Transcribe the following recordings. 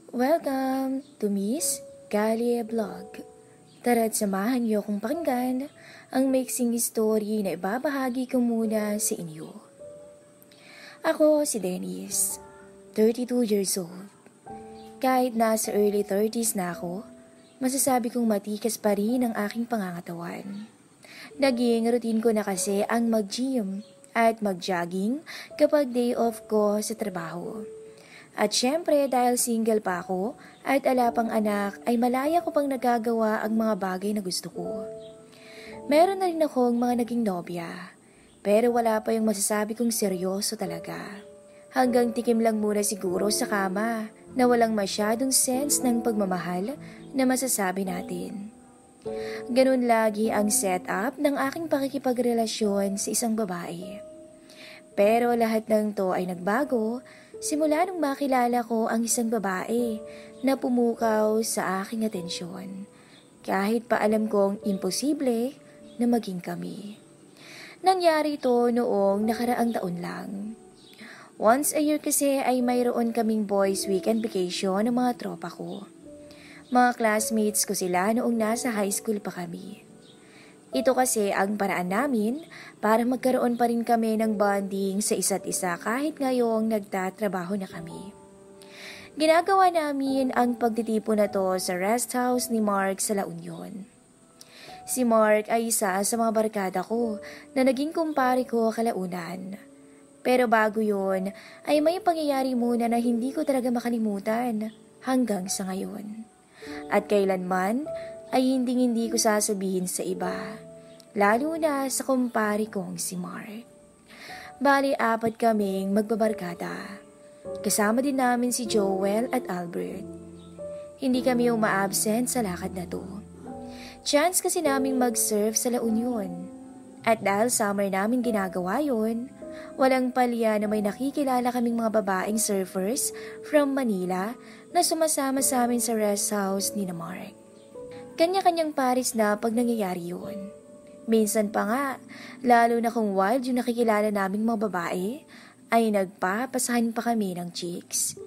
Welcome to Miss Galia Vlog. Tara't samahan niyo kong pakinggan ang mixing story na ibabahagi ko muna sa inyo. Ako si Dennis, 32 years old. Kahit nasa early 30s na ako, masasabi kong matikas pa rin ang aking pangangatawan. Naging routine ko na kasi ang mag-gym at mag-jogging kapag day off ko sa trabaho. At syempre dahil single pa ako at ala pang anak ay malaya ko pang nagagawa ang mga bagay na gusto ko. Meron na rin akong mga naging nobya, pero wala pa yung masasabi kong seryoso talaga. Hanggang tikim lang muna siguro sa kama na walang masyadong sense ng pagmamahal na masasabi natin. Ganun lagi ang setup ng aking pakikipagrelasyon sa isang babae. Pero lahat ng to ay nagbago simula nung makilala ko ang isang babae na pumukaw sa aking atensyon. Kahit pa alam kong imposible na maging kami. Nangyari ito noong nakaraang taon lang. Once a year kasi ay mayroon kaming boys weekend vacation ng mga tropa ko. Mga classmates ko sila noong nasa high school pa kami. Ito kasi ang paraan namin para magkaroon pa rin kami ng bonding sa isa't isa kahit ngayong nagtatrabaho na kami. Ginagawa namin ang pagtitipon na to sa rest house ni Mark sa La Union. Si Mark ay isa sa mga barkada ko na naging kumpare ko kalaunan. Pero bago yun ay may pangyayari muna na hindi ko talaga makalimutan hanggang sa ngayon. At kailanman ay hindi ko sasabihin sa iba, lalo na sa kumpare kong si Mark. Bali, 4 kaming magbabarkada. Kasama din namin si Joel at Albert. Hindi kami uma-absent sa lakad na to. Chance kasi naming mag-surf sa La Union. At dahil summer namin ginagawa yon, walang palya na may nakikilala kaming mga babaeng surfers from Manila na sumasama sa amin sa rest house ni Mark. Kanya-kanyang paris na pag nangyayari yun. Minsan pa nga, lalo na kung wild yung nakikilala naming mga babae, ay nagpapasahan pa kami ng chicks.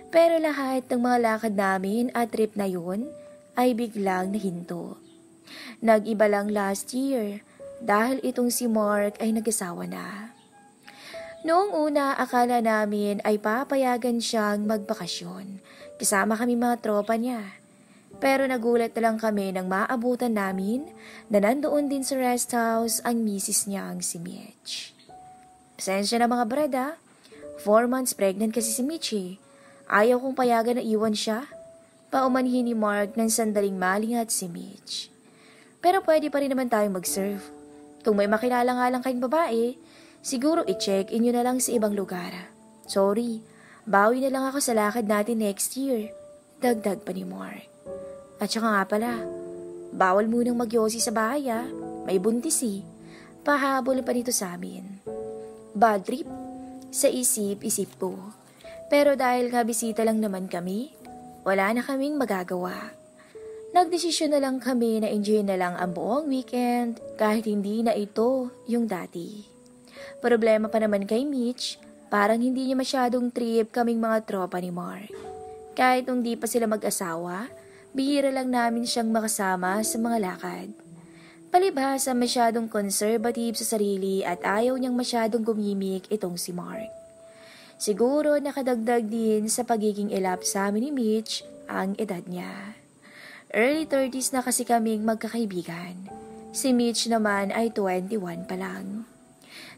Pero lahat ng mga lakad namin at trip na yun ay biglang nahinto. Nag-iba lang last year dahil itong si Mark ay nag-asawa na. Noong una, akala namin ay papayagan siyang magbakasyon. Kasama kami mga tropa niya. Pero nagulat na lang kami nang maabutan namin na nandoon din sa rest house ang misis niyang si Mitch. Pasensya na mga brada, 4 months pregnant kasi si Mitch eh. Ayaw kong payagan na iwan siya. Paumanhin ni Mark ng sandaling malingat si Mitch. Pero pwede pa rin naman tayong mag-serve. Kung may makilala nga lang kayong babae, siguro i-check-in nyo na lang sa ibang lugar. Sorry, bawi na lang ako sa lakad natin next year. Dagdag pa ni Mark. At saka nga pala, bawal munang magyosi sa bahay may buntis eh. Pahabol pa nito sa amin. Bad trip? Sa isip-isip ko. Pero dahil nga bisita lang naman kami, wala na kaming magagawa. Nagdesisyon na lang kami na enjoy na lang ang buong weekend kahit hindi na ito yung dati. Problema pa naman kay Mitch, parang hindi niya masyadong trip kaming mga tropa ni Mark. Kahit nung di pa sila mag-asawa, bihira lang namin siyang makasama sa mga lakad. Palibhasa masyadong conservative sa sarili at ayaw niyang masyadong gumimik itong si Mark. Siguro nakadagdag din sa pagiging elap sa amin ni Mitch ang edad niya. Early 30s na kasi kaming magkakaibigan. Si Mitch naman ay 21 pa lang.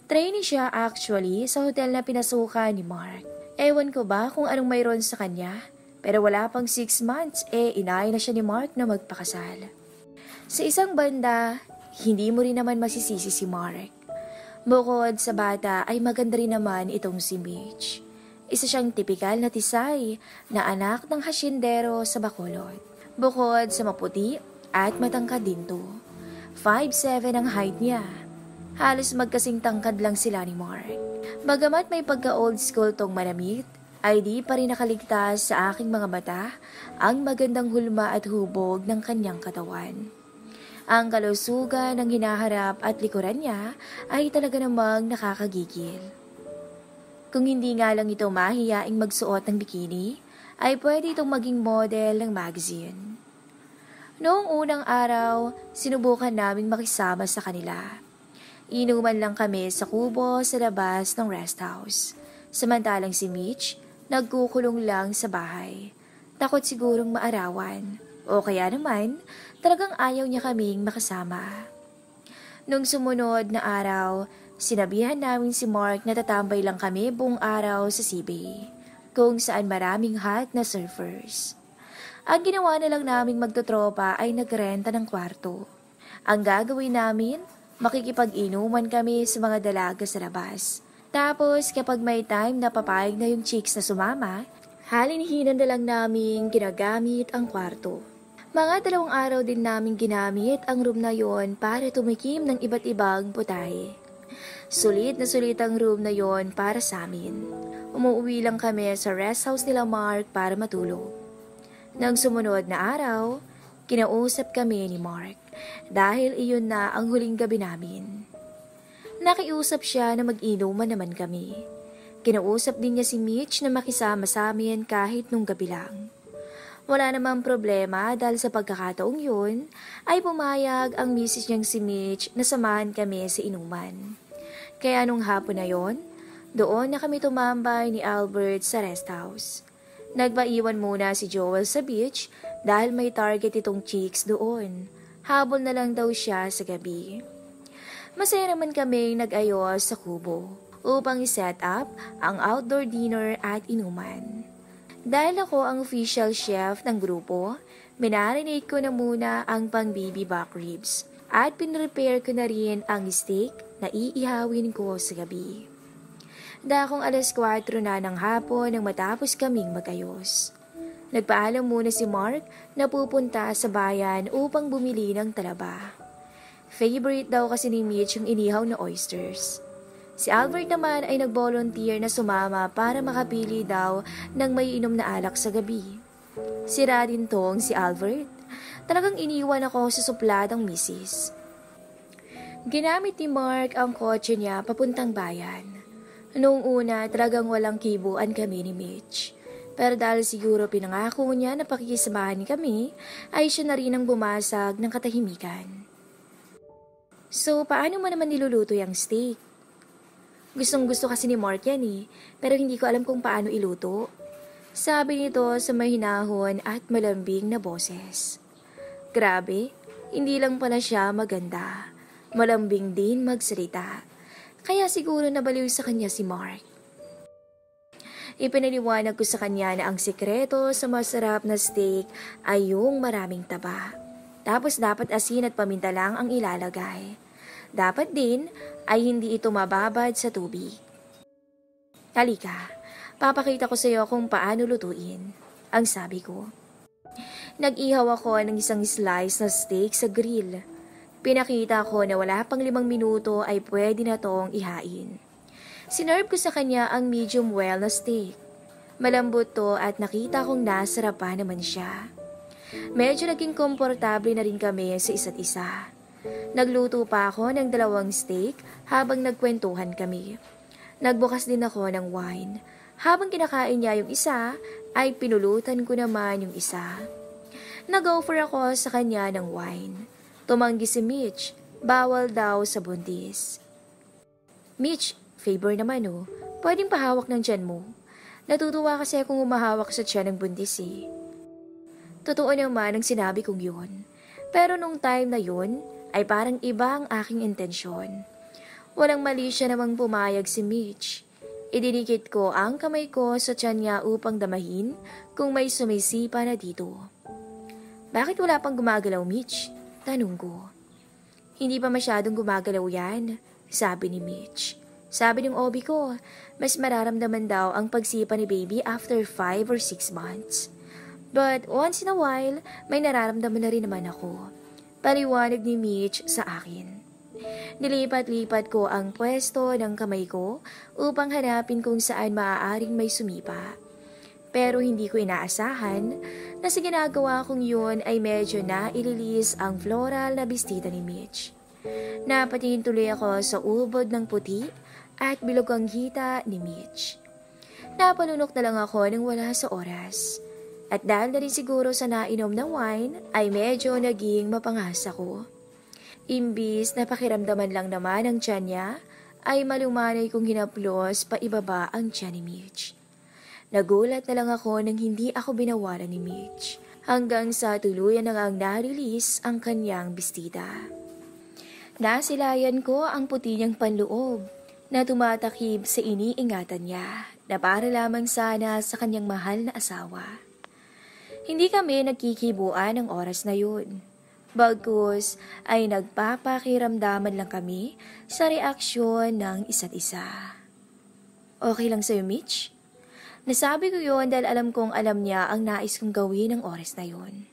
Trainee siya actually sa hotel na pinasukan ni Mark. Ewan ko ba kung anong mayroon sa kanya? Pero wala pang 6 months, inaya na siya ni Mark na magpakasal. Sa isang banda, hindi mo rin naman masisisi si Mark. Bukod sa bata ay maganda rin naman itong si Mitch. Isa siyang tipikal na tisay na anak ng hasyendero sa Bacolod. Bukod sa maputi at matangkad din to. 5'7" ang height niya. Halos magkasing tangkad lang sila ni Mark. Bagamat may pagka-old school tong manamit, ay di pa rin nakaligtas sa aking mga mata ang magandang hulma at hubog ng kanyang katawan. Ang kalusugan ng hinaharap at likuran niya ay talaga namang nakakagigil. Kung hindi nga lang ito mahiyaing magsuot ng bikini, ay pwede itong maging model ng magazine. Noong unang araw, sinubukan naming makisama sa kanila. Inuman lang kami sa kubo sa labas ng rest house. Samantalang si Mitch, nagkukulong lang sa bahay. Takot sigurong maarawan. O kaya naman, talagang ayaw niya kaming makasama. Nung sumunod na araw, sinabihan namin si Mark na tatambay lang kami buong araw sa Seabay, kung saan maraming hot na surfers. Ang ginawa na lang naming magtotropa ay nagrenta ng kwarto. Ang gagawin namin, makikipag-inuman kami sa mga dalaga sa labas. Tapos kapag may time na papayag na yung chicks na sumama, halin-hinan na lang namin ginagamit ang kwarto. Mga 2 araw din namin ginamit ang room na yon para tumikim ng iba't ibang putahe. Sulit na sulit ang room na yon para sa amin. Umuwi lang kami sa rest house nila Mark para matulog. Nang sumunod na araw, kinausap kami ni Mark dahil iyon na ang huling gabi namin. Nakiusap siya na mag-inuman naman kami. Kinausap din niya si Mitch na makisama sa amin kahit nung gabi lang. Wala namang problema dahil sa pagkakataong yun ay pumayag ang misis niyang si Mitch na samahan kami sa inuman. Kaya nung hapon na yon, doon na kami tumambay ni Albert sa rest house. Nagpaiwan muna si Joel sa beach dahil may target itong chicks doon. Habol na lang daw siya sa gabi. Masaya naman kami nag-ayos sa kubo upang i-set up ang outdoor dinner at inuman. Dahil ako ang official chef ng grupo, minarinate ko na muna ang pang-baby back ribs at pinrepare ko na rin ang steak na iihawin ko sa gabi. Dakong 4:00 na ng hapon nang matapos kaming magayos. Nagpaalam muna si Mark na pupunta sa bayan upang bumili ng talaba. Favorite daw kasi ni Mitch yung inihaw na oysters. Si Albert naman ay nag-volunteer na sumama para makapili daw ng may inom na alak sa gabi. Sira din tong si Albert. Talagang iniwan ako sa supladang misis. Ginamit ni Mark ang kotse niya papuntang bayan. Noong una talagang walang kibuan kami ni Mitch. Pero dahil siguro pinangako niya na pakikisamahan kami, ay siya na rin ang bumasag ng katahimikan. So, paano mo naman niluluto yung steak? Gustong gusto kasi ni Mark yan pero hindi ko alam kung paano iluto. Sabi nito sa mahinahon at malambing na boses. Grabe, hindi lang pala siya maganda. Malambing din magsalita. Kaya siguro nabaliw sa kanya si Mark. Ipinaliwanag ko sa kanya na ang sikreto sa masarap na steak ay yung maraming taba. Tapos dapat asin at paminta lang ang ilalagay. Dapat din ay hindi ito mababad sa tubig. Halika, papakita ko sa iyo kung paano lutuin, ang sabi ko. Nag-ihaw ako ng isang slice na steak sa grill. Pinakita ko na wala pang 5 minuto ay pwede na tong ihain. Sinerve ko sa kanya ang medium well na steak. Malambot to at nakita kong nasarapan naman siya. Medyo naging komportable na rin kami sa isa't isa. Nagluto pa ako ng 2 steak habang nagkwentuhan kami. Nagbukas din ako ng wine. Habang kinakain niya yung isa, ay pinulutan ko naman yung isa. Nag-offer ako sa kanya ng wine. Tumanggi si Mitch, bawal daw sa buntis. Mitch, favor naman pwedeng pahawak ng tiyan mo. Natutuwa kasi akong umahawak sa tiyan ng buntis Totoo naman ang sinabi kong yun. Pero nung time na yun, ay parang iba ang aking intensyon. Walang mali siya namang pumayag si Mitch. Idinikit ko ang kamay ko sa tiyan niya upang damahin kung may sumisipa na dito. Bakit wala pang gumagalaw, Mitch? Tanong ko. Hindi pa masyadong gumagalaw yan, sabi ni Mitch. Sabi ng OB ko, mas mararamdaman daw ang pagsipa ni baby after 5 or 6 months. But once in a while, may nararamdaman na rin naman ako. Paliwanag ni Mitch sa akin. Nilipat-lipat ko ang pwesto ng kamay ko upang hanapin kung saan maaaring may sumipa. Pero hindi ko inaasahan na sa ginagawa kong yun ay medyo naililis ang floral na bestida ni Mitch. Napatingin tuloy ako sa ubod ng puti at bilog ang hita ni Mitch. Napalunok na lang ako nang wala sa oras. At dahil na rin siguro sa nainom ng wine, ay medyo naging mapangas ako. Imbis na pakiramdaman lang naman ang tiyan niya, ay malumanay kong hinaplos pa ibaba ang tiyan ni Mitch. Nagulat na lang ako nang hindi ako binawalan ni Mitch, hanggang sa tuluyan na ngang na-release ang kanyang bestida. Nasilayan ko ang puti niyang panloob na tumatakib sa iniingatan niya na para lamang sana sa kanyang mahal na asawa. Hindi kami nagkikibuan ng oras na yun. Bagkus ay nagpapakiramdaman lang kami sa reaksyon ng isa't isa. Okay lang sa'yo, Mitch? Nasabi ko yun dahil alam kong alam niya ang nais kong gawin ng oras na yun.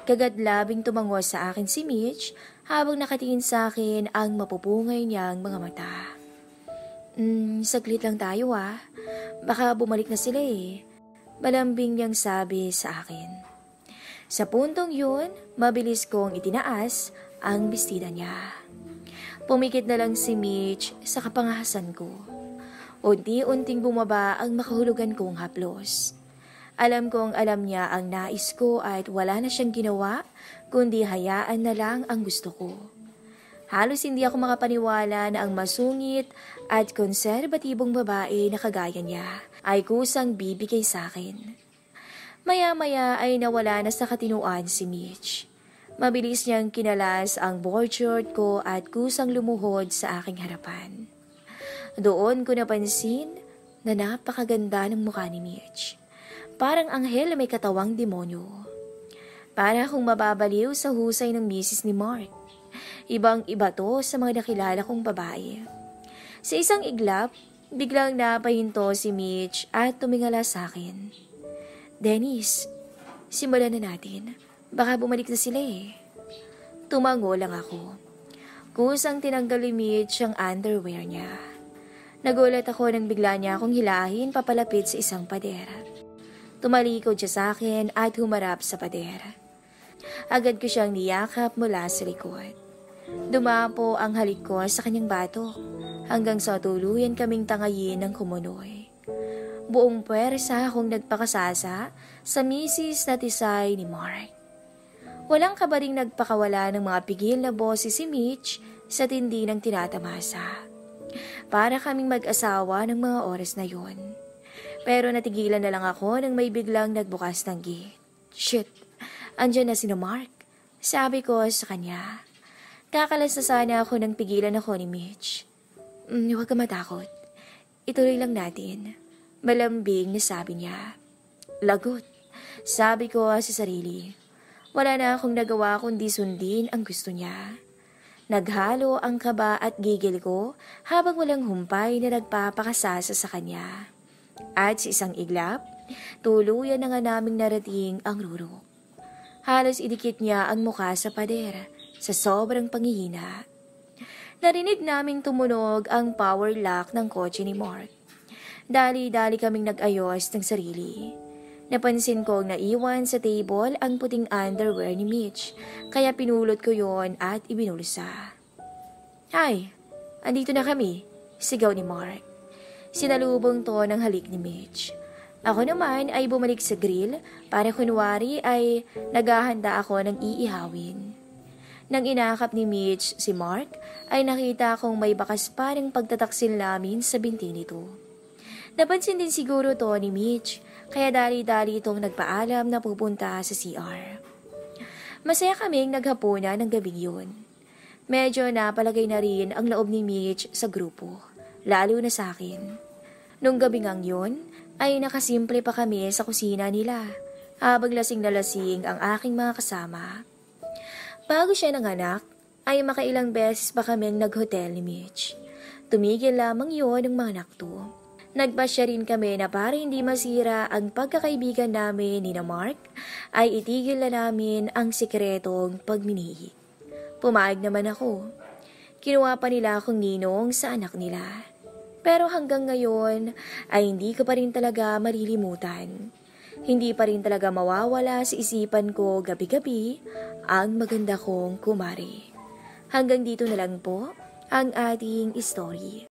Kagadlabing tumango sa akin si Mitch habang nakatingin sa akin ang mapupungay niyang mga mata. Saglit lang tayo ah. Baka bumalik na sila eh. Malambing niyang sabi sa akin. Sa puntong yun, mabilis kong itinaas ang bestida niya. Pumikit na lang si Mitch sa kapangahasan ko. Unti-unting bumaba ang makahulugan kong haplos. Alam kong alam niya ang nais ko at wala na siyang ginawa, kundi hayaan na lang ang gusto ko. Halos hindi ako makapaniwala na ang masungit at konserbatibong babae na kagaya niya ay kusang bibigay sa akin. Maya-maya ay nawala na sa katinuan si Mitch. Mabilis niyang kinalas ang board short ko at kusang lumuhod sa aking harapan. Doon ko napansin na napakaganda ng mukha ni Mitch. Parang anghel na may katawang demonyo. Para akong mababaliw sa husay ng misis ni Mark. Ibang-iba to sa mga nakilala kong babae. Sa isang iglap, biglang napahinto si Mitch at tumingala sa akin. Dennis, simulan na natin. Baka bumalik na sila eh. Tumango lang ako. Kusang tinanggal ni Mitch ang underwear niya. Nagulat ako nang bigla niya akong hilahin papalapit sa isang pader. Tumalikod siya sa akin at humarap sa pader. Agad ko siyang niyakap mula sa likod. Dumapo ang halik ko sa kanyang batok hanggang sa tuluyan kaming tangayin ng kumunoy. Buong puwersa akong nagpakasasa sa misis na tisay ni Mark. Walang kabaring nagpakawala ng mga pigil na boses si Mitch sa tindi ng tinatamasa. Para kaming mag-asawa ng mga oras na yon. Pero natigilan na lang ako nang may biglang nagbukas ng gate. Shit, andyan na si Mark. Sabi ko sa kanya. Kakalas na sana ako nang pigilan ako ni Mitch. Huwag ka matakot. Ituloy lang natin. Malambing na sabi niya. Lagot, sabi ko sa sarili. Wala na akong nagawa kundi sundin ang gusto niya. Naghalo ang kaba at gigil ko habang walang humpay na nagpapakasasa sa kanya. At sa isang iglap, tuluyan na nga naming narating ang rurok. Halos idikit niya ang mukha sa pader sa sobrang panghihina. Narinig naming tumunog ang power lock ng kotse ni Mark. Dali-dali kaming nag-ayos ng sarili. Napansin kong naiwan sa table ang puting underwear ni Mitch, kaya pinulot ko yon at ibinulsa. Hi, andito na kami, sigaw ni Mark. Sinalubong to ng halik ni Mitch. Ako naman ay bumalik sa grill para kunwari ay naghahanda ako ng iihawin. Nang inakap ni Mitch si Mark, ay nakita kong may bakas pa ng pagtataksil namin sa binti nito. Napansin din siguro to ni Mitch, kaya dali-dali itong nagpaalam na pupunta sa CR. Masaya kaming naghapunan ng gabing yun. Medyo napalagay na rin ang loob ni Mitch sa grupo, lalo na sa akin. Nung gabing ang yun, ay nakasimple pa kami sa kusina nila, habang lasing na lasing ang aking mga kasama. Bago siya nanganak, ay makailang beses pa kaming nag-hotel ni Mitch. Tumigil lamang yun ng mga nakto. Nagpasya rin kami na para hindi masira ang pagkakaibigan namin ni na Mark, ay itigil na namin ang sikretong pagminihi. Pumayag naman ako. Kinuha pa nila akong ninong sa anak nila. Pero hanggang ngayon ay hindi ko pa rin talaga malilimutan. Hindi pa rin talaga mawawala sa isipan ko gabi-gabi ang maganda kong kumari. Hanggang dito na lang po ang ating story.